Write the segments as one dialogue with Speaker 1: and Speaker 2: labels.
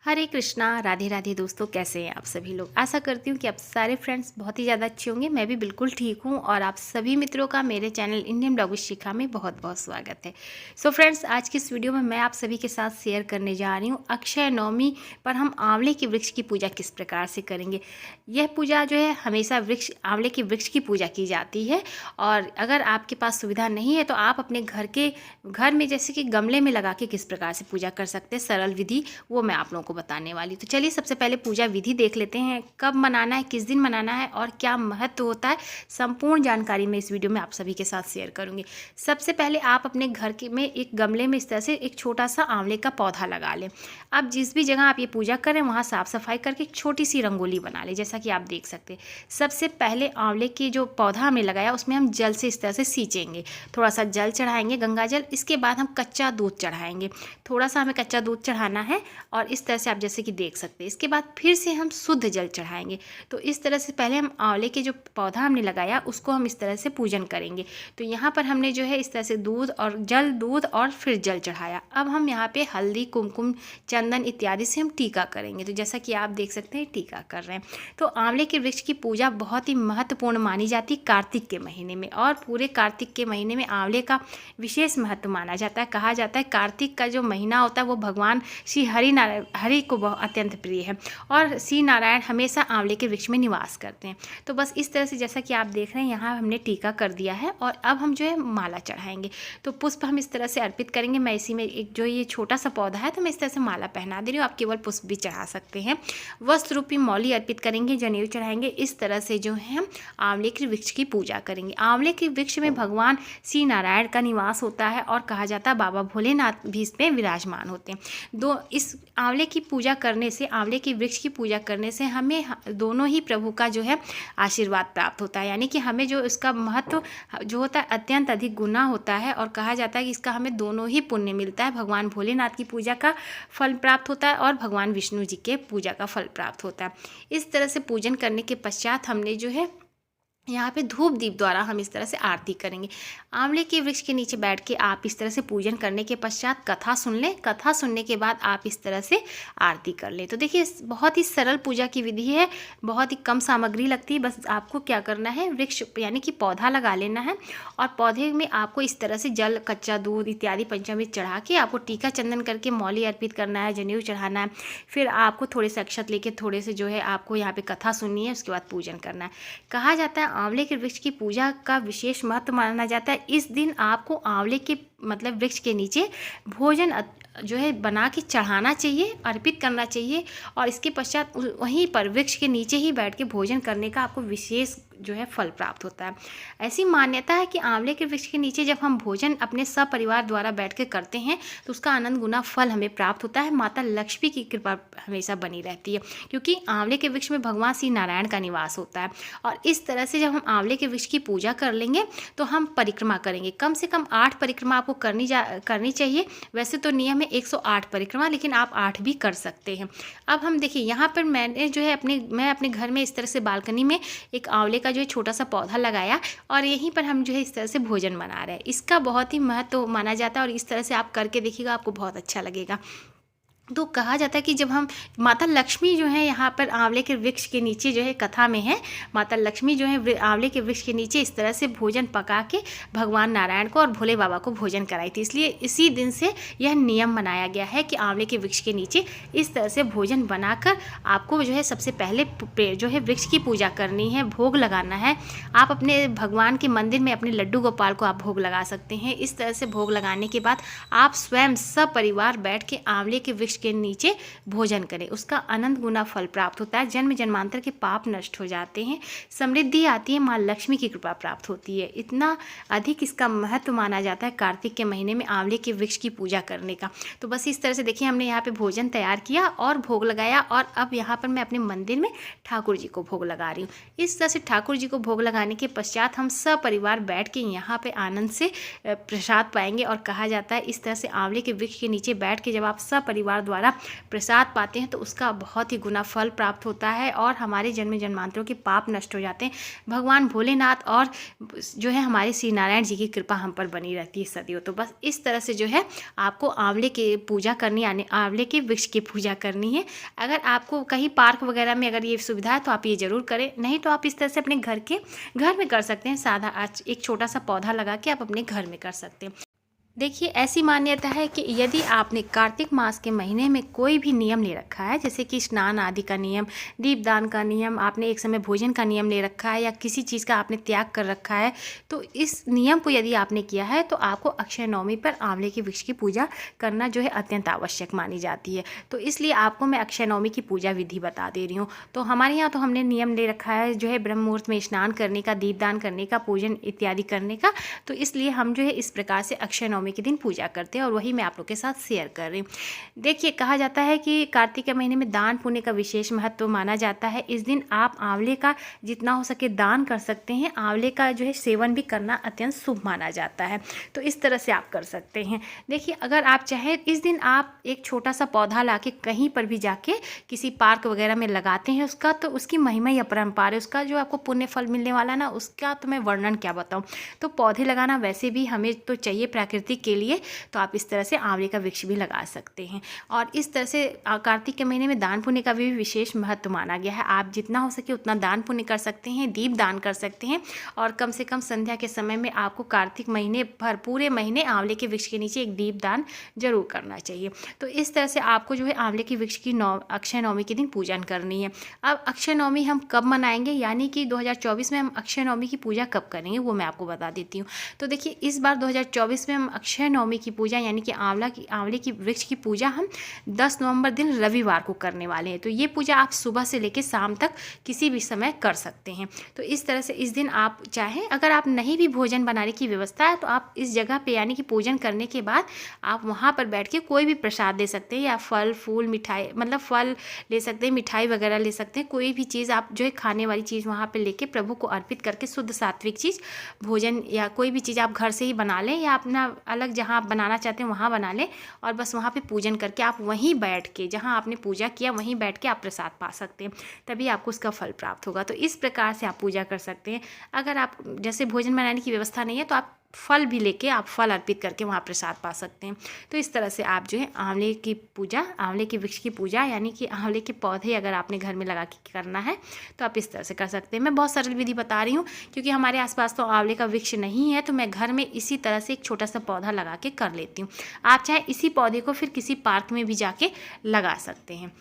Speaker 1: हरे कृष्णा, राधे राधे। दोस्तों, कैसे हैं आप सभी लोग। आशा करती हूँ कि आप सारे फ्रेंड्स बहुत ही ज़्यादा अच्छे होंगे। मैं भी बिल्कुल ठीक हूँ और आप सभी मित्रों का मेरे चैनल इंडियन ब्लॉग विद शिखा में बहुत बहुत स्वागत है। सो फ्रेंड्स, आज की इस वीडियो में मैं आप सभी के साथ शेयर करने जा रही हूँ अक्षय नवमी पर हम आंवले के वृक्ष की पूजा किस प्रकार से करेंगे। यह पूजा जो है हमेशा आंवले के वृक्ष की पूजा की जाती है। और अगर आपके पास सुविधा नहीं है तो आप अपने घर में जैसे कि गमले में लगा के किस प्रकार से पूजा कर सकते हैं, सरल विधि वो मैं आप लोगों को बताने वाली। तो चलिए सबसे पहले पूजा विधि देख लेते हैं, कब मनाना है, किस दिन मनाना है और क्या महत्व होता है। संपूर्ण जानकारी मैं इस वीडियो में आप सभी के साथ शेयर करूंगी। सबसे पहले आप अपने घर के में एक गमले में इस तरह से एक छोटा सा आंवले का पौधा लगा लें। अब जिस भी जगह आप ये पूजा करें वहाँ साफ सफाई करके एक छोटी सी रंगोली बना लें, जैसा कि आप देख सकते हैं। सबसे पहले आंवले की जो पौधा हमने लगाया उसमें हम जल से इस तरह से सींचेंगे, थोड़ा सा जल चढ़ाएंगे, गंगा जल। इसके बाद हम कच्चा दूध चढ़ाएंगे, थोड़ा सा हमें कच्चा दूध चढ़ाना है और इस तरह से आप जैसे कि देख सकते हैं। इसके बाद फिर से हम शुद्ध जल चढ़ाएंगे। तो इस तरह से पहले हम आंवले के जो पौधा हमने लगाया उसको हम इस तरह से पूजन करेंगे। तो यहाँ पर हमने जो है इस तरह से दूध और फिर जल चढ़ाया। अब हम यहाँ पे हल्दी, कुमकुम, चंदन इत्यादि से हम टीका करेंगे। तो जैसा कि आप देख सकते हैं टीका कर रहे हैं। तो आंवले के वृक्ष की पूजा बहुत ही महत्वपूर्ण मानी जाती है कार्तिक के महीने में, और पूरे कार्तिक के महीने में आंवले का विशेष महत्व माना जाता है। कहा जाता है कार्तिक का जो महीना होता है वो भगवान श्री हरि को बहुत अत्यंत प्रिय है और श्री नारायण हमेशा आंवले के वृक्ष में निवास करते हैं। तो बस इस तरह से जैसा कि आप देख रहे हैं यहाँ हमने टीका कर दिया है और अब हम जो है माला चढ़ाएंगे। तो पुष्प हम इस तरह से अर्पित करेंगे। मैं इसी में एक जो ये छोटा सा पौधा है तो मैं इस तरह से माला पहना दे रही हूँ। आप केवल पुष्प भी चढ़ा सकते हैं। वस्त्र रूपी मौली अर्पित करेंगे, जनेऊ चढ़ाएंगे। इस तरह से जो है हम आंवले के वृक्ष की पूजा करेंगे। आंवले के वृक्ष में भगवान श्री नारायण का निवास होता है और कहा जाता है बाबा भोलेनाथ भी इस पर विराजमान होते हैं। इस आंवले की पूजा करने से, आंवले के वृक्ष की पूजा करने से हमें दोनों ही प्रभु का जो है आशीर्वाद प्राप्त होता है। यानी कि हमें जो इसका महत्व जो होता है अत्यंत अधिक गुना होता है और कहा जाता है कि इसका हमें दोनों ही पुण्य मिलता है। भगवान भोलेनाथ की पूजा का फल प्राप्त होता है और भगवान विष्णु जी के पूजा का फल प्राप्त होता है। इस तरह से पूजन करने के पश्चात हमने जो है यहाँ पे धूप दीप द्वारा हम इस तरह से आरती करेंगे। आंवले के वृक्ष के नीचे बैठ के आप इस तरह से पूजन करने के पश्चात कथा सुन लें। कथा सुनने के बाद आप इस तरह से आरती कर लें। तो देखिए बहुत ही सरल पूजा की विधि है, बहुत ही कम सामग्री लगती है। बस आपको क्या करना है, वृक्ष यानी कि पौधा लगा लेना है और पौधे में आपको इस तरह से जल, कच्चा दूध इत्यादि पंचामृत चढ़ा के आपको टीका चंदन करके मौली अर्पित करना है, जनेऊ चढ़ाना है। फिर आपको थोड़े से अक्षत लेके थोड़े से जो है आपको यहाँ पे कथा सुननी है, उसके बाद पूजन करना है। कहा जाता है आंवले के वृक्ष की पूजा का विशेष महत्व माना जाता है। इस दिन आपको आंवले के वृक्ष के नीचे भोजन जो है बना के चढ़ाना चाहिए, अर्पित करना चाहिए और इसके पश्चात वहीं पर वृक्ष के नीचे ही बैठ के भोजन करने का आपको विशेष जो है फल प्राप्त होता है। ऐसी मान्यता है कि आंवले के वृक्ष के नीचे जब हम भोजन अपने सपरिवार द्वारा बैठ के करते हैं तो उसका अनंत गुना फल हमें प्राप्त होता है। माता लक्ष्मी की कृपा हमेशा बनी रहती है, क्योंकि आंवले के वृक्ष में भगवान श्री नारायण का निवास होता है। और इस तरह से जब हम आंवले के वृक्ष की पूजा कर लेंगे तो हम परिक्रमा करेंगे। कम से कम 8 परिक्रमा आपको करनी चाहिए। वैसे तो नियम है 108 परिक्रमा, लेकिन आप 8 भी कर सकते हैं। अब हम देखिए यहाँ पर मैंने जो है मैं अपने घर में इस तरह से बालकनी में एक आंवले का जो है छोटा सा पौधा लगाया और यहीं पर हम जो है इस तरह से भोजन बना रहे हैं। इसका बहुत ही महत्व माना जाता है और इस तरह से आप करके देखिएगा, आपको बहुत अच्छा लगेगा। तो कहा जाता है कि जब हम माता लक्ष्मी जो है यहाँ पर आंवले के वृक्ष के नीचे जो है कथा में है, माता लक्ष्मी जो है आंवले के वृक्ष के नीचे इस तरह से भोजन पका के भगवान नारायण को और भोले बाबा को भोजन कराई थी। इसलिए इसी दिन से यह नियम बनाया गया है कि आंवले के वृक्ष के नीचे इस तरह से भोजन बनाकर आपको जो है सबसे पहले जो है वृक्ष की पूजा करनी है, भोग लगाना है। आप अपने भगवान के मंदिर में अपने लड्डू गोपाल को आप भोग लगा सकते हैं। इस तरह से भोग लगाने के बाद आप स्वयं सब परिवार बैठ के आंवले के वृक्ष के नीचे भोजन करें। उसका अनंत गुना फल प्राप्त होता है। जन्म जन्मांतर के पाप नष्ट हो जाते हैं, समृद्धि आती है, माँ लक्ष्मी की कृपा प्राप्त होती है। इतना अधिक इसका महत्व माना जाता है कार्तिक के महीने में आंवले के वृक्ष की पूजा करने का। तो बस इस तरह से देखिए हमने यहाँ पे भोजन तैयार किया और भोग लगाया और अब यहाँ पर मैं अपने मंदिर में ठाकुर जी को भोग लगा रही हूँ। इस तरह से ठाकुर जी को भोग लगाने के पश्चात हम सब परिवार बैठ के यहाँ पे आनंद से प्रसाद पाएंगे। और कहा जाता है इस तरह से आंवले के वृक्ष के नीचे बैठ के जब आप सब परिवार द्वारा प्रसाद पाते हैं तो उसका बहुत ही गुना फल प्राप्त होता है और हमारे जन्म जन्मांतरों के पाप नष्ट हो जाते हैं। भगवान भोलेनाथ और जो है हमारे श्री नारायण जी की कृपा हम पर बनी रहती है सदियों। तो बस इस तरह से जो है आपको आंवले की पूजा करनी, यानी आंवले के वृक्ष की पूजा करनी है। अगर आपको कहीं पार्क वगैरह में अगर ये सुविधा है तो आप ये ज़रूर करें, नहीं तो आप इस तरह से अपने घर में कर सकते हैं। सादा एक छोटा सा पौधा लगा के आप अपने घर में कर सकते हैं। देखिए, ऐसी मान्यता है कि यदि आपने कार्तिक मास के महीने में कोई भी नियम ले रखा है, जैसे कि स्नान आदि का नियम, दीपदान का नियम, आपने एक समय भोजन का नियम ले रखा है या किसी चीज़ का आपने त्याग कर रखा है, तो इस नियम को यदि आपने किया है तो आपको अक्षय नवमी पर आंवले के वृक्ष की पूजा करना जो है अत्यंत आवश्यक मानी जाती है। तो इसलिए आपको मैं अक्षय नवमी की पूजा विधि बता दे रही हूँ। तो हमारे यहाँ तो हमने नियम ले रखा है जो है ब्रह्म मुहूर्त में स्नान करने का, दीपदान करने का, पूजन इत्यादि करने का। तो इसलिए हम जो है इस प्रकार से अक्षय नवमी के दिन पूजा करते हैं और वही मैं आप लोग के साथ शेयर कर रही हूँ। देखिए, कहा जाता है कि कार्तिक के महीने में दान पुण्य का विशेष महत्व माना जाता है। इस दिन आप आंवले का जितना हो सके दान कर सकते हैं। आंवले का जो है सेवन भी करना अत्यंत शुभ माना जाता है, तो इस तरह से आप कर सकते हैं। देखिए, अगर आप चाहें इस दिन आप एक छोटा सा पौधा लाके कहीं पर भी जाके किसी पार्क वगैरह में लगाते हैं उसका, तो उसकी महिमा ही अपरंपार है। उसका जो आपको पुण्य फल मिलने वाला ना, उसका तो मैं वर्णन क्या बताऊँ। तो पौधे लगाना वैसे भी हमें तो चाहिए प्रकृति के लिए, तो आप इस तरह से आंवले का वृक्ष भी लगा सकते हैं। और इस तरह से कार्तिक के महीने में दान पुण्य का भी विशेष महत्व माना गया है। आप जितना हो सके उतना दान पुण्य कर सकते हैं, दीप दान कर सकते हैं और कम से कम संध्या के समय में आपको कार्तिक महीने भर पूरे महीने आंवले के वृक्ष के नीचे एक दीप दान जरूर करना चाहिए। तो इस तरह से आपको जो है आंवले के वृक्ष की अक्षय नवमी के दिन पूजन करनी है। अब अक्षय नवमी हम कब मनाएंगे, यानी कि 2024 में हम अक्षय नवमी की पूजा कब करेंगे वो मैं आपको बता देती हूँ। तो देखिए, इस बार 2024 में हम अक्षय नवमी की पूजा यानी कि आंवले की वृक्ष की पूजा हम 10 नवंबर दिन रविवार को करने वाले हैं। तो ये पूजा आप सुबह से लेकर शाम तक किसी भी समय कर सकते हैं। तो इस तरह से इस दिन आप चाहें, अगर आप नहीं भी भोजन बनाने की व्यवस्था है तो आप इस जगह पे यानी कि पूजन करने के बाद आप वहाँ पर बैठ के कोई भी प्रसाद दे सकते हैं, या फल फूल मिठाई, मतलब फल ले सकते हैं, मिठाई वगैरह ले सकते हैं। कोई भी चीज़ आप जो है खाने वाली चीज़ वहाँ पर लेके प्रभु को अर्पित करके शुद्ध सात्विक चीज़ भोजन या कोई भी चीज़ आप घर से ही बना लें या अपना अलग जहाँ आप बनाना चाहते हैं वहाँ बना लें, और बस वहाँ पे पूजन करके आप वहीं बैठ के, जहाँ आपने पूजा किया वहीं बैठ के आप प्रसाद पा सकते हैं, तभी आपको उसका फल प्राप्त होगा। तो इस प्रकार से आप पूजा कर सकते हैं। अगर आप जैसे भोजन बनाने की व्यवस्था नहीं है तो आप फल भी लेके आप फल अर्पित करके वहाँ प्रसाद पा सकते हैं। तो इस तरह से आप जो है आंवले की पूजा, आंवले के वृक्ष की पूजा यानी कि आंवले के पौधे अगर आपने घर में लगा के करना है तो आप इस तरह से कर सकते हैं। मैं बहुत सरल विधि बता रही हूँ क्योंकि हमारे आसपास तो आंवले का वृक्ष नहीं है, तो मैं घर में इसी तरह से एक छोटा सा पौधा लगा के कर लेती हूँ। आप चाहे इसी पौधे को फिर किसी पार्क में भी जाके लगा सकते हैं।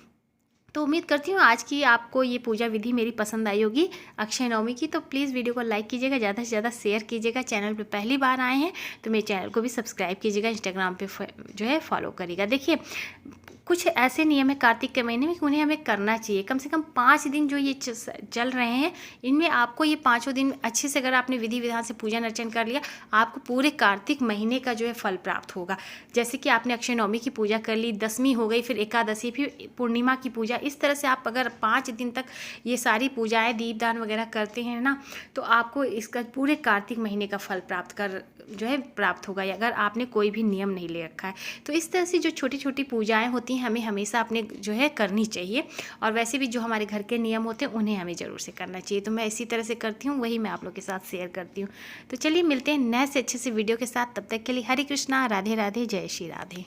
Speaker 1: तो उम्मीद करती हूँ आज की आपको ये पूजा विधि मेरी पसंद आई होगी अक्षय नवमी की। तो प्लीज़ वीडियो को लाइक कीजिएगा, ज़्यादा से ज़्यादा शेयर कीजिएगा। चैनल पे पहली बार आए हैं तो मेरे चैनल को भी सब्सक्राइब कीजिएगा, इंस्टाग्राम पे जो है फॉलो करिएगा। देखिए, कुछ ऐसे नियम है कार्तिक के महीने में कि उन्हें हमें करना चाहिए। कम से कम 5 दिन जो ये चल रहे हैं, इनमें आपको ये 5 दिन अच्छे से अगर आपने विधि विधान से पूजन अर्चन कर लिया, आपको पूरे कार्तिक महीने का जो है फल प्राप्त होगा। जैसे कि आपने अक्षय नवमी की पूजा कर ली, दशमी हो गई, फिर एकादशी, फिर पूर्णिमा की पूजा। इस तरह से आप अगर 5 दिन तक ये सारी पूजाएँ दीपदान वगैरह करते हैं ना, तो आपको इसका पूरे कार्तिक महीने का फल प्राप्त होगा, अगर आपने कोई भी नियम नहीं ले रखा है। तो इस तरह से जो छोटी छोटी पूजाएँ होती हैं हमें हमेशा अपने जो है करनी चाहिए, और वैसे भी जो हमारे घर के नियम होते हैं उन्हें हमें ज़रूर से करना चाहिए। तो मैं इसी तरह से करती हूँ, वही मैं आप लोग के साथ शेयर करती हूँ। तो चलिए मिलते हैं नए से अच्छे से वीडियो के साथ, तब तक के लिए हरे कृष्णा, राधे राधे, जय श्री राधे।